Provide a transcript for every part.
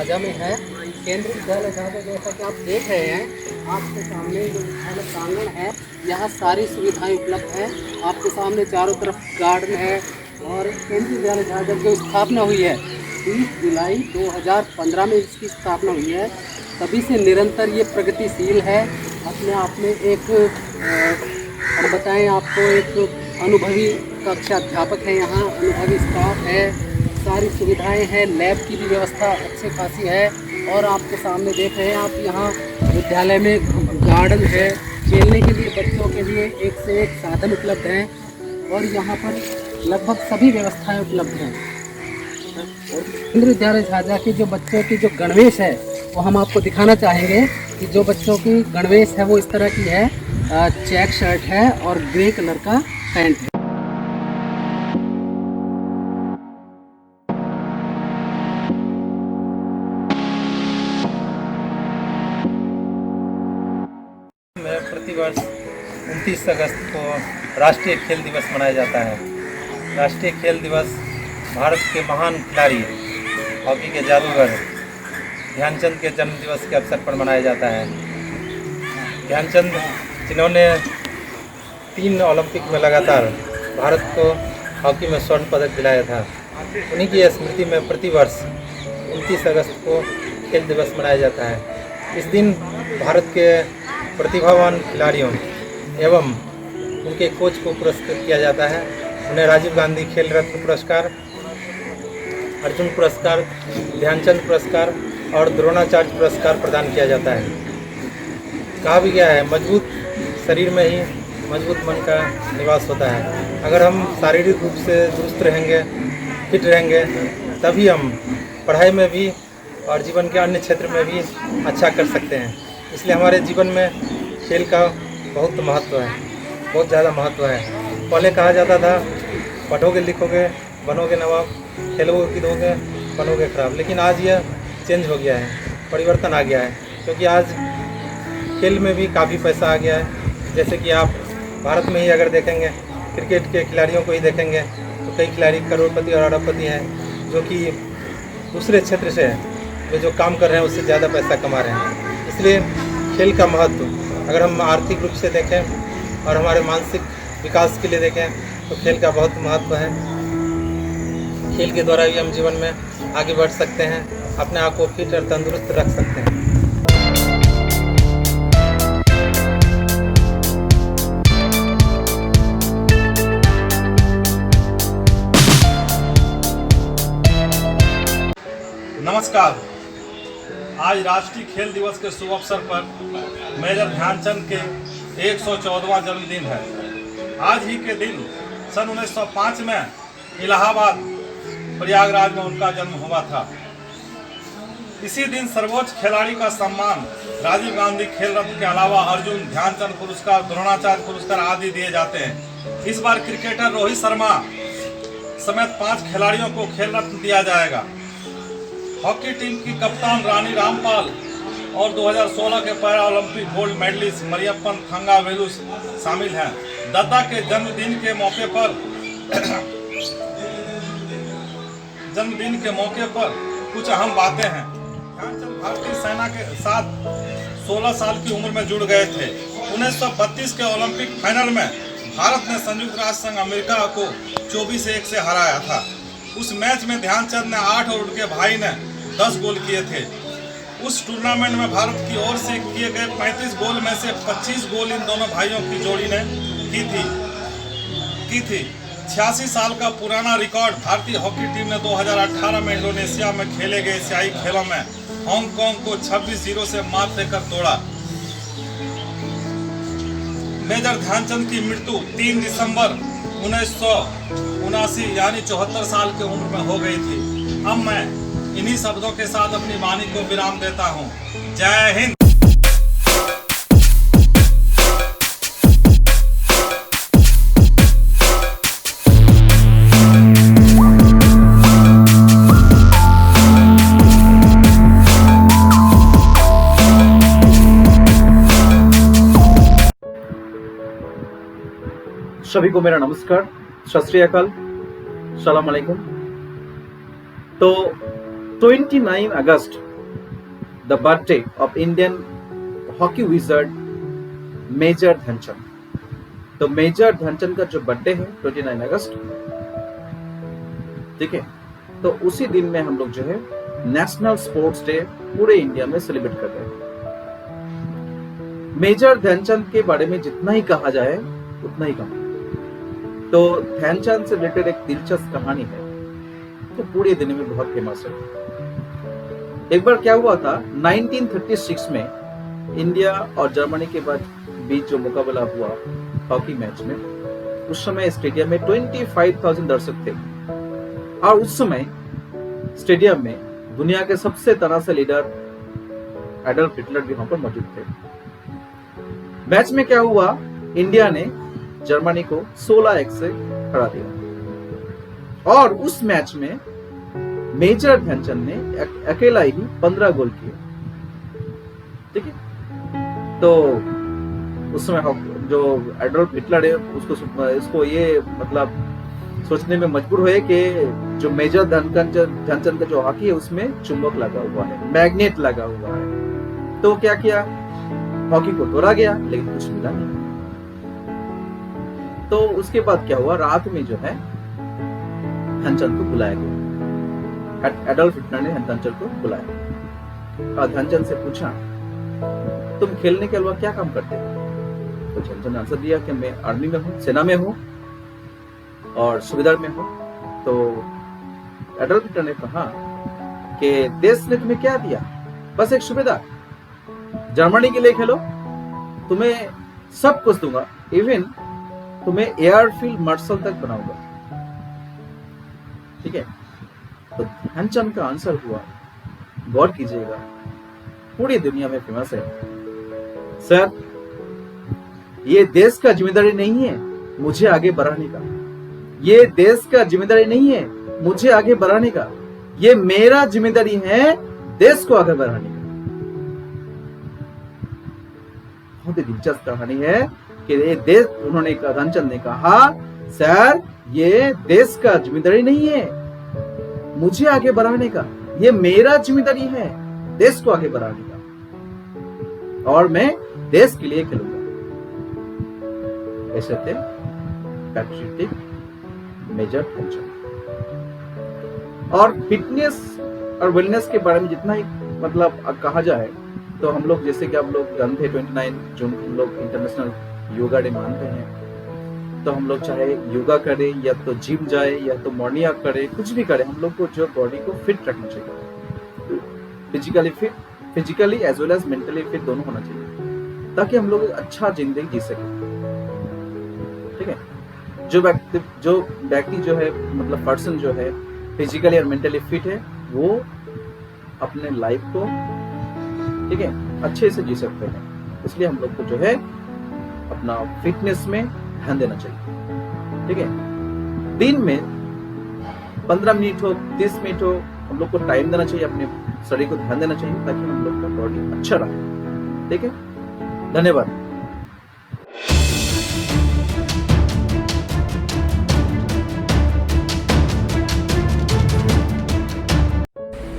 झाझा में है। केंद्रीय विद्यालय झाझा, जैसा कि आप देख रहे हैं, आपके सामने जो विद्यालय प्रांगण है, यहाँ सारी सुविधाएं उपलब्ध हैं। आपके सामने चारों तरफ गार्डन है। और केंद्रीय विद्यालय झाझा जो स्थापना हुई है 30 जुलाई 2015 में इसकी स्थापना हुई है, तभी से निरंतर ये प्रगतिशील है। अपने आप में एक और बताएं आपको, एक अनुभवी कक्षा अध्यापक है, यहाँ अनुभवी स्टाफ है, सारी सुविधाएं हैं, लैब की भी व्यवस्था अच्छी खासी है। और आपके सामने देख रहे हैं आप, यहाँ विद्यालय में गार्डन है, खेलने के लिए बच्चों के लिए एक से एक साधन उपलब्ध हैं। और यहाँ पर लगभग सभी व्यवस्थाएं उपलब्ध हैं। केंद्रीय विद्यालय झाझा के जो बच्चों की जो गणवेश है वो हम आपको दिखाना चाहेंगे कि जो बच्चों की गणवेश है वो इस तरह की है। चेक शर्ट है और ग्रे कलर का पैंट है। में प्रतिवर्ष 29 अगस्त को राष्ट्रीय खेल दिवस मनाया जाता है। राष्ट्रीय खेल दिवस भारत के महान खिलाड़ी, हॉकी के जादूगर ध्यानचंद के जन्म दिवस के अवसर पर मनाया जाता है। ध्यानचंद, जिन्होंने 3 ओलंपिक में लगातार भारत को हॉकी में स्वर्ण पदक दिलाया था, उन्हीं की स्मृति में प्रतिवर्ष 29 अगस्त को खेल दिवस मनाया जाता है। इस दिन भारत के प्रतिभावान खिलाड़ियों एवं उनके कोच को पुरस्कृत किया जाता है। उन्हें राजीव गांधी खेल रत्न पुरस्कार, अर्जुन पुरस्कार, ध्यानचंद पुरस्कार और द्रोणाचार्य पुरस्कार प्रदान किया जाता है। कहा भी गया है, मजबूत शरीर में ही मजबूत मन का निवास होता है। अगर हम शारीरिक रूप से दुरुस्त रहेंगे, फिट रहेंगे, तभी हम पढ़ाई में भी और जीवन के अन्य क्षेत्र में भी अच्छा कर सकते हैं। इसलिए हमारे जीवन में खेल का बहुत महत्व है, बहुत ज़्यादा महत्व है। पहले कहा जाता था, पढ़ोगे लिखोगे बनोगे नवाब, खेलोगे कूदोगे बनोगे खराब, लेकिन आज यह चेंज हो गया है, परिवर्तन आ गया है। क्योंकि आज खेल में भी काफ़ी पैसा आ गया है। जैसे कि आप भारत में ही अगर देखेंगे, क्रिकेट के खिलाड़ियों को ही देखेंगे तो कई खिलाड़ी करोड़पति और अरबपति हैं, जो कि दूसरे क्षेत्र से वे जो काम कर रहे हैं उससे ज़्यादा पैसा कमा रहे हैं। इसलिए खेल का महत्व अगर हम आर्थिक रूप से देखें और हमारे मानसिक विकास के लिए देखें तो खेल का बहुत महत्व है। खेल के द्वारा भी हम जीवन में आगे बढ़ सकते हैं, अपने आप को फिट और तंदुरुस्त रख सकते हैं। नमस्कार। आज राष्ट्रीय खेल दिवस के शुभ अवसर पर मेजर ध्यानचंद के 114वां जन्मदिन है। आज ही के दिन सन 1905 में इलाहाबाद प्रयागराज में उनका जन्म हुआ था। इसी दिन सर्वोच्च खिलाड़ी का सम्मान राजीव गांधी खेल रत्न के अलावा अर्जुन, ध्यानचंद पुरस्कार, द्रोणाचार्य पुरस्कार आदि दिए जाते हैं। इस बार क्रिकेटर रोहित शर्मा समेत 5 खिलाड़ियों को खेल रत्न दिया जाएगा। हॉकी टीम की कप्तान रानी रामपाल और 2016 के para Olympic gold medalist Mariyappan Thangavelu शामिल हैं। दत्ता के जन्मदिन के मौके पर कुछ अहम बातें हैं। ध्यानचंद भारतीय सेना के साथ 16 साल की उम्र में जुड़ गए थे। 1932 के ओलंपिक फाइनल में भारत ने संयुक्त राष्ट्र संघ अमेरिका को 24-1 से हराया था। उस मैच में ध्यानचंद ने 8 और उनके भाई ने 10 गोल किए थे। उस टूर्नामेंट में भारत की ओर से किए गए 35 गोल में से 25 गोल इन दोनों भाइयों की जोड़ी ने की थी। 86 साल का पुराना रिकॉर्ड भारतीय हॉकी टीम ने 2018 में इंडोनेशिया में खेले गए एशियाई खेलों में हांगकांग को 26-0 से मात देकर तोड़ा। मेजर ध्यानचंद की मृत्यु 3 दिसंबर 1979 यानी 74 साल की उम्र में हो गई थी। अब मैं इन्हीं शब्दों के साथ अपनी वाणी को विराम देता हूँ। जय हिंद। सभी को मेरा नमस्कार, सत श्री अकाल, सलाम अलैकुम। तो 29 अगस्त the birthday of Indian hockey wizard major Dhyanchand. तो मेजर ध्यानचंद का जो बर्थडे है 29 अगस्त, ठीक है, तो उसी दिन में हम लोग जो है नेशनल स्पोर्ट्स डे पूरे इंडिया में सेलिब्रेट कर रहे हैं। मेजर ध्यानचंद के बारे में जितना ही कहा जाए उतना ही कम। तो ध्यानचंद से रिलेटेड एक दिलचस्प कहानी है तो पूरे दुनिया में बहुत फेमस है। एक बार क्या हुआ था, 1936 में इंडिया और जर्मनी के बीच जो मुकाबला हुआ हॉकी मैच में, उस समय स्टेडियम में 25,000 दर्शक थे और उस समय स्टेडियम में दुनिया के सबसे तनासा लीडर एडल्फ हिटलर भी वहां पर मौजूद थे। मैच में क्या हुआ, इंडिया ने जर्मनी को 16-1 से हरा दिया और उस मैच में मेजर ध्यानचंद ने अकेला ही 15 गोल किए, ठीक है। तो उस समय जो एडल्फ हिटलर है उसको ये मतलब सोचने में मजबूर हुए कि जो मेजर ध्यानचंद का जो हॉकी है उसमें चुंबक लगा हुआ है, मैग्नेट लगा हुआ है। तो क्या किया, हॉकी को तोड़ा गया लेकिन कुछ मिला नहीं। तो उसके बाद क्या हुआ, रात में जो है ध्यानचंद को बुलाया गया, एडल्फ हिटलर ने ध्यानचंद को बुलाया और ध्यानचंद से पूछा तुम खेलने के अलावा क्या काम करते हो? तो ध्यानचंद ने आंसर दिया कि मैं आर्मी में हूँ, सेना में हूँ और सूबेदार में हूँ। तो एडल्फ हिटलर ने कहा कि देश ने तुम्हें क्या दिया? बस एक सूबेदार। जर्मनी के लिए खेलो, तुम्हें सब कुछ दूंगा, इवन तुम्हें एयरफील्ड मार्शल तक बनाऊंगा, ठीक है। तो ध्यानचंद का आंसर हुआ, गौर कीजिएगा, पूरी दुनिया में फेमस है, सर ये देश का जिम्मेदारी नहीं है मुझे आगे बढ़ाने का, ये देश का जिम्मेदारी नहीं है मुझे आगे बढ़ाने का, ये मेरा जिम्मेदारी है देश को आगे बढ़ाने का। बहुत ही दिलचस्प कहानी है कि ये देश, उन्होंने ध्यानचंद ने कहा सर ये देश का जिम्मेदारी नहीं है मुझे आगे बढ़ाने का, ये मेरा जिम्मेदारी है देश को आगे बढ़ाने का और मैं देश के लिए खेलूंगा। ऐसे थे पैट्रियोटिक मेजर ध्यानचंद। और फिटनेस और वेलनेस के बारे में जितना ही मतलब कहा जाए तो हम लोग, जैसे कि आप लोग जानते हैं 29 जून हम लोग इंटरनेशनल योगा डे मानते हैं, तो हम लोग चाहे योगा करें या तो जिम जाए या तो मॉर्निंग वॉक करें, कुछ भी करें, हम लोग को जो बॉडी को फिट रखना चाहिए, physically fit, physically as well as mentally fit दोनों होना चाहिए ताकि हम लोग अच्छा जिंदगी जी सके, ठीक है। जो व्यक्ति जो है मतलब पर्सन जो है फिजिकली और मेंटली फिट है वो अपने लाइफ को, ठीक है, अच्छे से जी सकते हैं। इसलिए हम लोग को जो है अपना फिटनेस में ध्यान देना चाहिए, ठीक है। दिन में 15 मिनट हो 30 मिनट हो हम लोग को टाइम देना चाहिए, अपने शरीर को ध्यान देना चाहिए ताकि हम लोग का बॉडी अच्छा रहे, ठीक है। धन्यवाद।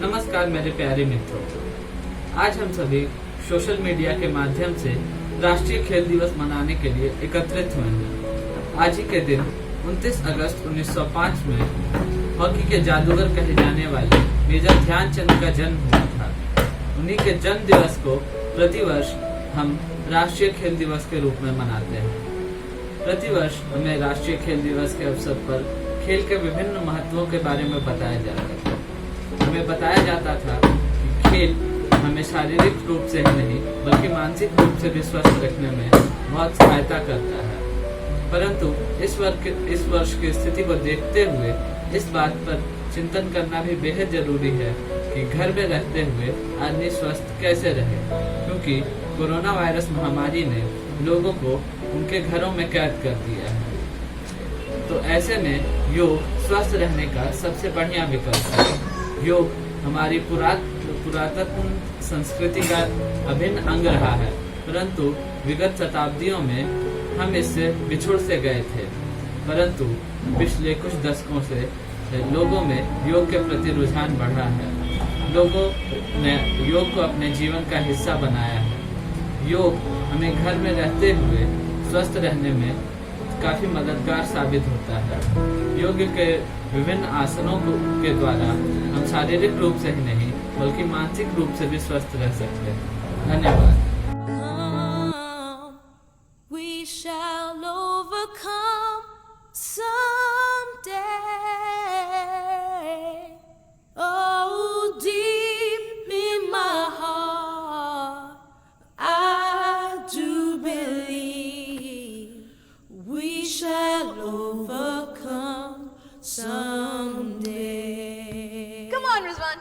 नमस्कार मेरे प्यारे मित्रों, आज हम सभी सोशल मीडिया के माध्यम से राष्ट्रीय खेल दिवस मनाने के लिए एकत्रित हुए हैं। आज ही के दिन 29 अगस्त 1905 में हॉकी के जादूगर कहे जाने वाले मेजर ध्यानचंद का जन्म हुआ था। उन्हीं के जन्म दिवस को प्रतिवर्ष हम राष्ट्रीय खेल दिवस के रूप में मनाते हैं। प्रतिवर्ष हमें राष्ट्रीय खेल दिवस के अवसर पर खेल के विभिन्न महत्वों के बारे में बताया जाता था। हमें बताया जाता था कि खेल हमें शारीरिक रूप से ही नहीं बल्कि मानसिक रूप से भी स्वस्थ रखने में बहुत सहायता करता है। परंतु इस वर्ष की स्थिति को देखते हुए इस बात पर चिंतन करना भी बेहद जरूरी है कि घर में रहते हुए आदमी स्वस्थ कैसे रहे, क्योंकि कोरोना वायरस महामारी ने लोगों को उनके घरों में कैद कर दिया है। तो ऐसे में योग स्वस्थ रहने का सबसे बढ़िया विकल्प है। योग हमारी पुरातन संस्कृति का अभिन्न अंग रहा है, परंतु विगत शताब्दियों में हम इससे बिछुड़ से गए थे। परंतु पिछले कुछ दशकों से लोगों में योग के प्रति रुझान बढ़ा है। लोगों ने योग को अपने जीवन का हिस्सा बनाया है। योग हमें घर में रहते हुए स्वस्थ रहने में काफ़ी मददगार साबित होता है। योग के विभिन्न आसनों के द्वारा हम शारीरिक रूप से ही नहीं बल्कि मानसिक रूप से भी स्वस्थ रह सकते हैं। धन्यवाद। We shall overcome someday. Oh, deep in my heart, I do believe we shall overcome someday. Come on, Rizwan.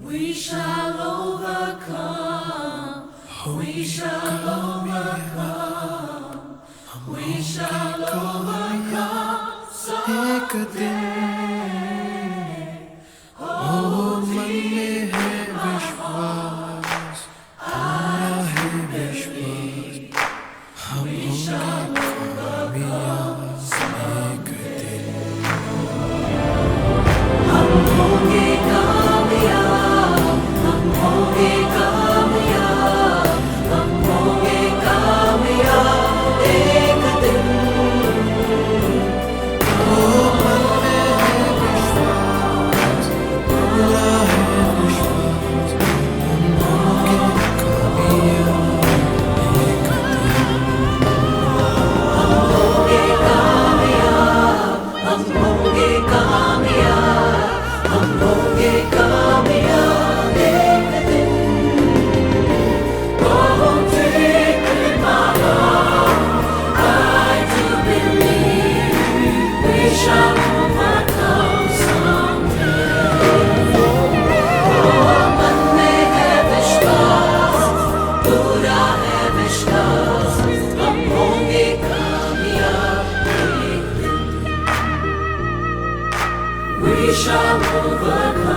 We shall overcome. We shall overcome. We shall overcome someday. Oh, मन में है विश्वास, पूरा है विश्वास, हम होंगे कामयाब एक दिन। हम होंगे कामयाब, हम होंगे कामयाब, हम होंगे कामयाब एक दिन। ओ मन में है विश्वास, पूरा है विश्वास, हम होंगे कामयाब एक दिन। हम होंगे कामयाब, हम होंगे कामयाब, हम होंगे कामयाब एक दिन। Oh, deep in my heart, I do believe we shall overcome someday. Oh, मन में है विश्वास, पूरा है विश्वास, हम होंगे कामयाब एक दिन। We shall overcome.